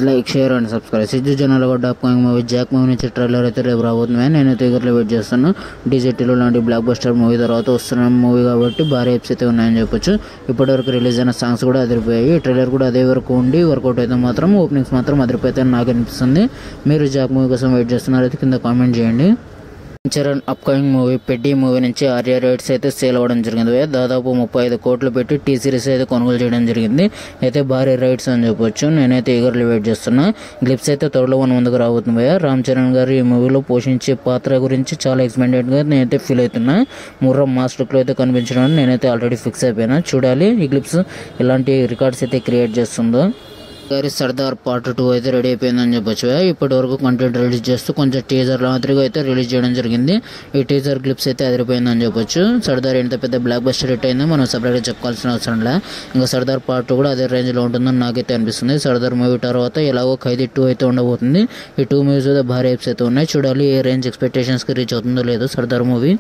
Like share and subscribe. Siddhu జనాలు కూడా upcoming movie Jack movie నుంచి ట్రైలర్ అయితే రేపు రాబోతుంది. నేనైతే ఎగర్లో వెయిట్ చేస్తాను. డీజేటీలో లాంటి బ్లాక్ బస్టర్ మూవీ తర్వాత వస్తున్న మూవీ కాబట్టి భారీ హైప్స్ అయితే ఉన్నాయని చెప్పొచ్చు. ఇప్పటివరకు రిలీజ్ అయిన సాంగ్స్ కూడా అదిరిపోయాయి. ట్రైలర్ కూడా అదే వరకు ఉండి వర్కౌట్ అయితే మాత్రం ఓపెనింగ్స్ మాత్రం అదిరిపోతాయని నాకు అనిపిస్తుంది. మీరు జాక్ మూవీ కోసం వెయిట్ చేస్తున్నారైతే కింద కామెంట్ చేయండి. చరణ్ అప్కమింగ్ మూవీ పెడ్డి మూవీ నుంచి ఆర్యా రైట్స్ అయితే సేల్ అవ్వడం జరిగింది. దాదాపు 35 కోట్లు పెట్టి టీ సిరీస్ అయితే కొనుగోలు చేయడం జరిగింది. అయితే భారీ రైట్స్ అని చెప్పొచ్చు. నేనైతే ఈగర్లీ వెయిట్ చేస్తున్నా. గ్లిప్స్ అయితే త్వరలో మన ముందుకు రాబోతుంది. రామ్ చరణ్ గారు ఈ మూవీలో పోషించే పాత్ర గురించి చాలా ఎక్స్పెక్టెడ్గా నేనైతే ఫీల్ అవుతున్నా. ముర్రం మాస్ లుక్లో అయితే కనిపించడం నేనైతే ఆల్రెడీ ఫిక్స్ అయిపోయినా. చూడాలి ఈ గ్లిప్స్ ఎలాంటి రికార్డ్స్ అయితే క్రియేట్ చేస్తుందో. గారి సర్దార్ పార్ట్ 2 అయితే రెడీ అయిపోయిందని చెప్పొచ్చు. ఇప్పటి వరకు కంటెంట్ రిలీజ్ చేస్తూ కొంచెం టీజర్ మాదిరిగా అయితే రిలీజ్ చేయడం జరిగింది. ఈ టీజర్ క్లిప్స్ అయితే అదిరిపోయిందని చెప్పొచ్చు. సర్దార్ ఎంత పెద్ద బ్లాక్ బస్టర్ హిట్ అయిందో మనం సపరేట్గా చెప్పుకోవాల్సిన అవసరం లే. ఇంకా సర్దార్ పార్ట్ 2 కూడా అదే రేంజ్లో ఉంటుందని నాకైతే అనిపిస్తుంది. సర్దార్ మూవీ తర్వాత ఎలాగో ఖైదీ 2 అయితే ఉండబోతుంది. ఈ 2 మూవీస్ అయితే భారీ హైప్స్ అయితే ఉన్నాయి. చూడాలి ఏ రేంజ్ ఎక్స్పెక్టేషన్స్కి రీచ్ అవుతుందో లేదో సర్దార్ మూవీ.